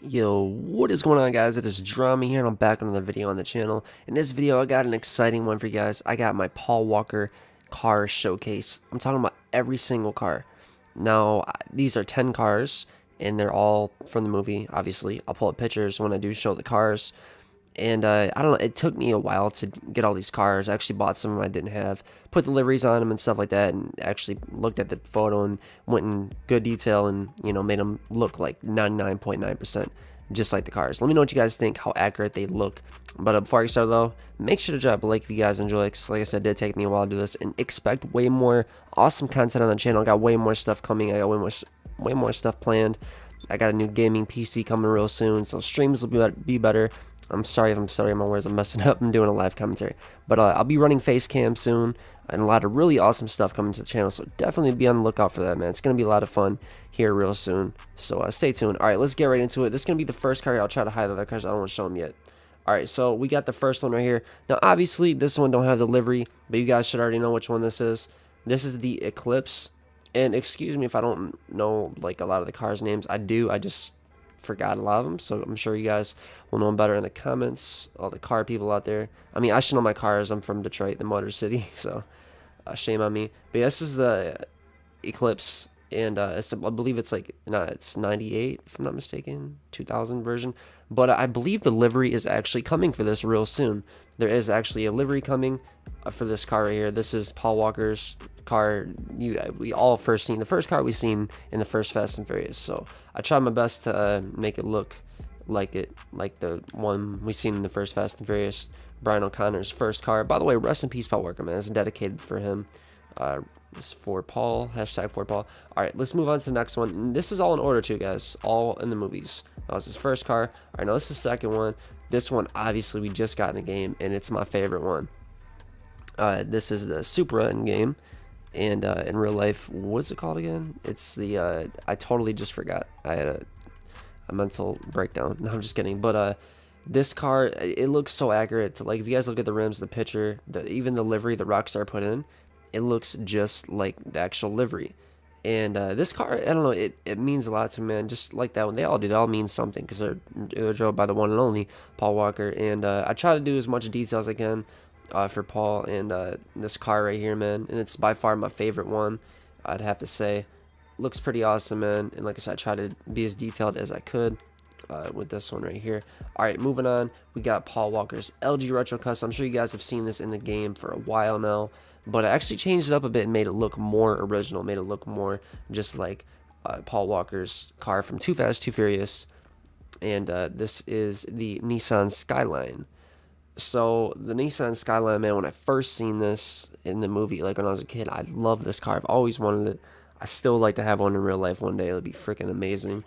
Yo, what is going on, guys? It is Drama here, and I'm back on another video on the channel. In this video, I got an exciting one for you guys. I got my Paul Walker car showcase. I'm talking about every single car. Now, these are 10 cars, and they're all from the movie, obviously. I'll pull up pictures when I do show the cars. And I don't know, it took me a while to get all these cars. I actually bought some of them I didn't have, put the liveries on them and stuff like that, and actually looked at the photo and went in good detail and, made them look like 99.9% just like the cars. Let me know what you guys think, how accurate they look. But before I get started though, make sure to drop a like if you guys enjoy it, 'cause like I said, it did take me a while to do this, and expect way more awesome content on the channel. I got way more stuff coming. I got way more stuff planned. I got a new gaming PC coming real soon, so streams will be better. I'm sorry if my words, I'm messing up. I'm doing a live commentary. But I'll be running face cam soon, and a lot of really awesome stuff coming to the channel, so definitely be on the lookout for that, man. It's going to be a lot of fun here real soon, so stay tuned. Alright, let's get right into it. This is going to be the first car. I'll try to hide the other cars. I don't want to show them yet. Alright, so we got the first one right here. Now, obviously, this one don't have the livery, but you guys should already know which one this is. This is the Eclipse, and excuse me if I don't know, like, a lot of the cars' names. I do, I just forgot a lot of them, so I'm sure you guys will know them better in the comments, all the car people out there. I mean, I should know my cars. I'm from Detroit, the Motor City, so shame on me. But yeah, this is the Eclipse, and I believe it's like, it's 98 if I'm not mistaken, 2000 version. But I believe the livery is actually coming for this real soon. There is actually a livery coming for this car right here. This is Paul Walker's car. We all first seen the first car we seen in the first Fast and Furious. So I tried my best to make it look like the one we seen in the first Fast and Furious, Brian O'Connor's first car. By the way, rest in peace, Paul Walker, man. It's dedicated for him. This is for Paul, hashtag for Paul. All right, let's move on to the next one. And this is all in order too, guys, all in the movies. That was his first car. All right, now this is the second one. This one, obviously, we just got in the game, and it's my favorite one. This is the Supra in game, and in real life, what's it called again? It's the I totally just forgot. I had a mental breakdown. No, I'm just kidding. But this car, it looks so accurate. Like, if you guys look at the rims, the picture, even the livery that Rockstar put in, it looks just like the actual livery. And this car, I don't know, it means a lot to me, man. Just like that one, they all do. They all mean something, because they're drove by the one and only Paul Walker. And I try to do as much detail as I can for Paul and this car right here, man. And it's by far my favorite one, I'd have to say. Looks pretty awesome, man. And like I said, I try to be as detailed as I could with this one right here. All right, moving on. We got Paul Walker's LG Retro Custom. I'm sure you guys have seen this in the game for a while now, but I actually changed it up a bit and made it look more original, made it look more just like Paul Walker's car from Too Fast, Too Furious. And this is the Nissan Skyline. So the Nissan Skyline, man, when I first seen this in the movie, like when I was a kid, I loved this car. I've always wanted it. I still like to have one in real life one day. It would be freaking amazing.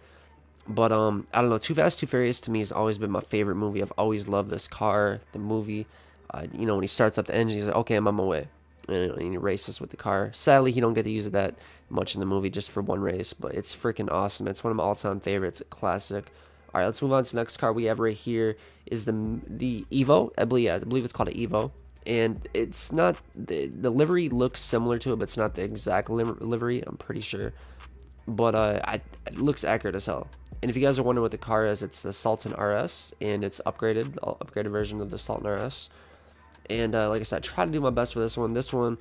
But I don't know, Too Fast, Too Furious to me has always been my favorite movie. I've always loved this car, the movie. When he starts up the engine, he's like, okay, I'm on my way. And he races with the car. Sadly, he don't get to use it that much in the movie, just for one race, but it's freaking awesome. It's one of my all-time favorites, a classic. All right, let's move on to the next car we have right here is the Evo. I believe it's called an Evo. And it's not, the livery looks similar to it, but it's not the exact livery, I'm pretty sure. But it looks accurate as hell. And if you guys are wondering what the car is, it's the Salton Rs, and it's upgraded version of the Salton Rs. And like I said, I tried to do my best for this one. This one,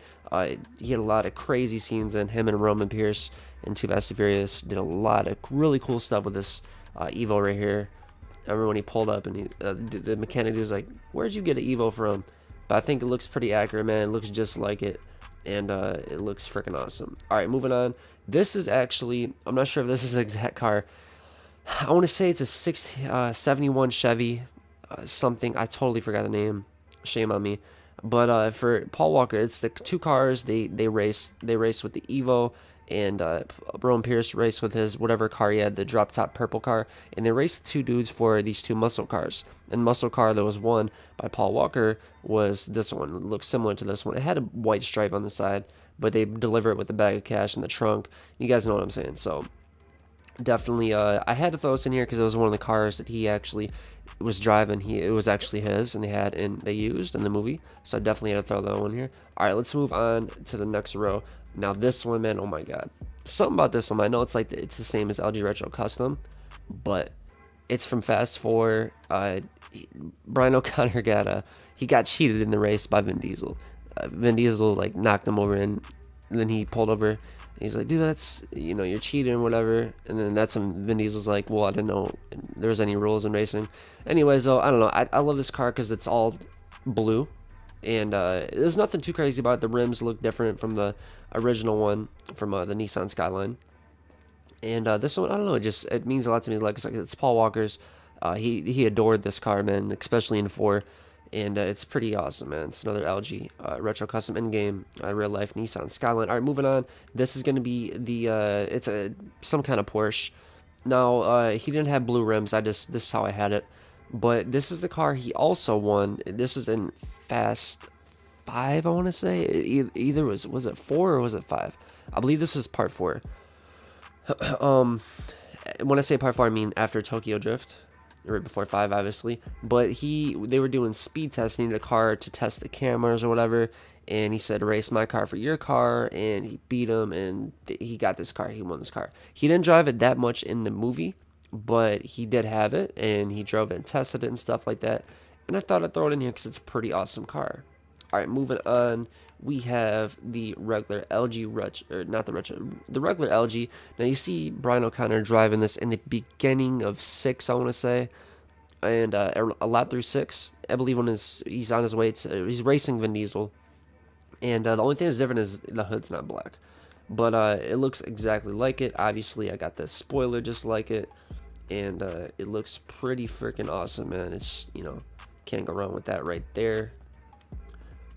he had a lot of crazy scenes in him and Roman Pierce in Too Fast and Furious. Did a lot of really cool stuff with this Evo right here. I remember when he pulled up and the mechanic was like, where'd you get an Evo from? But I think it looks pretty accurate, man. It looks just like it. And it looks freaking awesome. All right, moving on. This is actually, I'm not sure if this is the exact car. I want to say it's a 71 Chevy something. I totally forgot the name. Shame on me. But for Paul Walker, it's the two cars. They race with the Evo, and Roman Pierce raced with his whatever car he had, the drop top purple car, and they raced the two dudes for these two muscle cars. And the muscle car that was won by Paul Walker was this one. It looks similar to this one. It had a white stripe on the side, but they deliver it with a bag of cash in the trunk. You guys know what I'm saying. So definitely, I had to throw this in here because it was one of the cars that he actually was driving. It was actually his, and they used in the movie. So I definitely had to throw that one here. All right, let's move on to the next row. Now this one, man, oh my god, something about this one. I know it's the same as LG Retro Custom, but It's from Fast 4. Brian O'Connor he got cheated in the race by Vin Diesel. Vin Diesel like knocked him over, and then he pulled over. He's like, dude, that's, you're cheating or whatever. And then that's when Vin Diesel's like, well, I didn't know there was any rules in racing. Anyways, though, I don't know. I love this car because it's all blue. And there's nothing too crazy about it. The rims look different from the original one from the Nissan Skyline. And this one, I don't know, it means a lot to me. Like it's Paul Walker's. He adored this car, man, especially in 4. And it's pretty awesome, man. It's another LG retro custom in-game real life Nissan Skyline. All right, moving on. This is gonna be the it's some kind of Porsche. Now he didn't have blue rims. This is how I had it. But this is the car he also won. This is in Fast 5, I want to say. Either was it 4 or was it 5? I believe this was part 4. When I say part 4, I mean after Tokyo Drift, right before 5, obviously. But they were doing speed tests, needed a car to test the cameras or whatever, and he said, race my car for your car, and he beat him, and he got this car. He won this car. He didn't drive it that much in the movie, but he did have it, and he drove it and tested it and stuff like that. And I thought I'd throw it in here because it's a pretty awesome car. All right, moving on. We have the regular LG the regular LG. Now you see Brian O'Connor driving this in the beginning of 6, I want to say, and a lot through 6. I believe when he's on his way to, he's racing Vin Diesel, and the only thing that's different is the hood's not black, but it looks exactly like it. Obviously, I got the spoiler just like it, and it looks pretty freaking awesome, man. It's can't go wrong with that right there.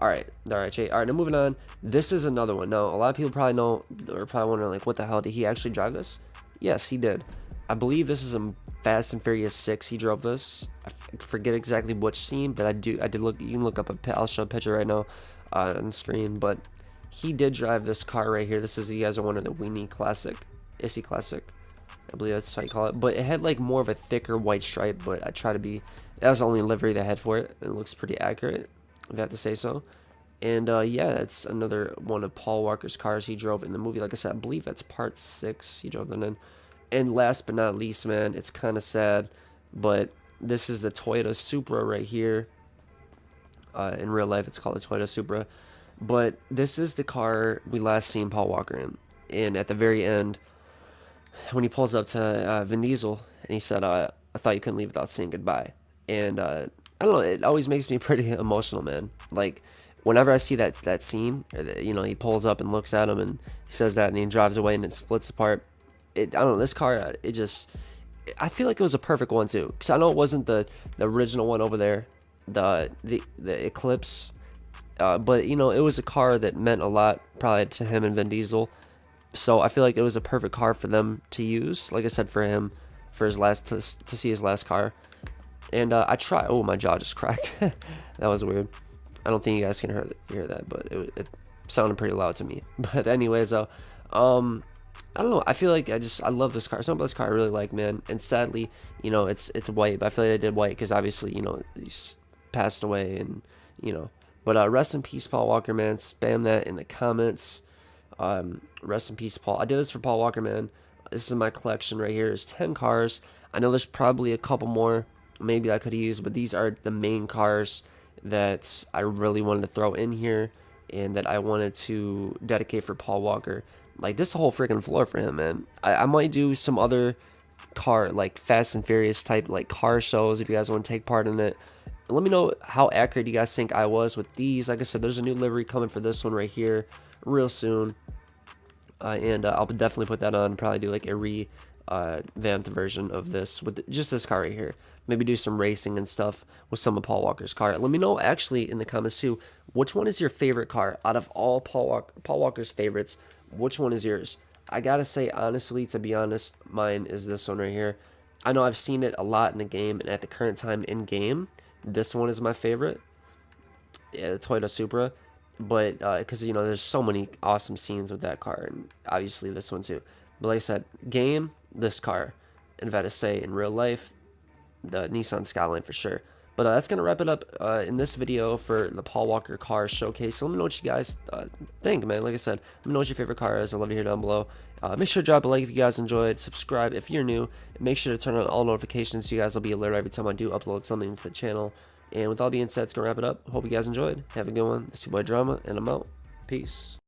All right, Jay. All right, now moving on. This is another one. Now, a lot of people probably know, or probably wondering, like, what the hell, did he actually drive this? Yes, he did. I believe this is in Fast and Furious 6. He drove this. I forget exactly which scene, but I did look. You can look up I'll show a picture right now on the screen. But he did drive this car right here. This is, you guys are wondering, the Weenie Classic, Issy Classic. I believe that's how you call it. But it had like more of a thicker white stripe. But I try to be. That was the only livery they had for it. It looks pretty accurate, if I have to say so. And yeah, that's another one of Paul Walker's cars he drove in the movie. Like I said, I believe that's part 6 he drove them in. And last but not least, man, it's kind of sad, but this is the Toyota Supra right here. In real life, it's called a Toyota Supra. But this is the car we last seen Paul Walker in. And at the very end, when he pulls up to Vin Diesel, and he said, I thought you couldn't leave without saying goodbye. And I don't know, it always makes me pretty emotional, man. Like, whenever I see that scene, he pulls up and looks at him, and he says that, and he drives away, and it splits apart. I don't know, this car, I feel like it was a perfect one too, because I know it wasn't the original one over there, the Eclipse, but it was a car that meant a lot probably to him and Vin Diesel. So I feel like it was a perfect car for them to use. Like I said, for him, for his to see his last car. And I tried. Oh, my jaw just cracked. That was weird. I don't think you guys can hear that, but it sounded pretty loud to me. But anyways, though, I don't know. I feel like I love this car. Something about this car I really like, man. And sadly, it's white. But I feel like I did white because obviously, he's passed away, and But rest in peace, Paul Walker, man. Spam that in the comments. Rest in peace, Paul. I did this for Paul Walker, man. This is my collection right here. It's 10 cars. I know there's probably a couple more maybe I could have used, but these are the main cars that I really wanted to throw in here and that I wanted to dedicate for Paul Walker. Like, this whole freaking floor for him, man. I might do some other car, like Fast and Furious type, like car shows if you guys want to take part in it. And let me know how accurate you guys think I was with these. Like I said, there's a new livery coming for this one right here real soon. And I'll definitely put that on, probably do like a revamped version of this with just this car right here. Maybe do some racing and stuff with some of Paul Walker's car. Let me know actually in the comments too, which one is your favorite car out of all Paul Walker's favorites? Which one is yours? I gotta say, honestly, to be honest, mine is this one right here. I know I've seen it a lot in the game, and at the current time in game, this one is my favorite. Yeah, the Toyota Supra. But because there's so many awesome scenes with that car, and obviously this one too. But like I said, game, this car, and if I had to say in real life, the Nissan Skyline for sure. But that's going to wrap it up in this video for the Paul Walker car showcase. So let me know what you guys think, man. Like I said, let me know what your favorite car is. I'd love to hear down below. Make sure to drop a like if you guys enjoyed. Subscribe if you're new. And make sure to turn on all notifications so you guys will be alerted every time I do upload something to the channel. And with all being said, it's going to wrap it up. Hope you guys enjoyed. Have a good one. This is your boy Drama, and I'm out. Peace.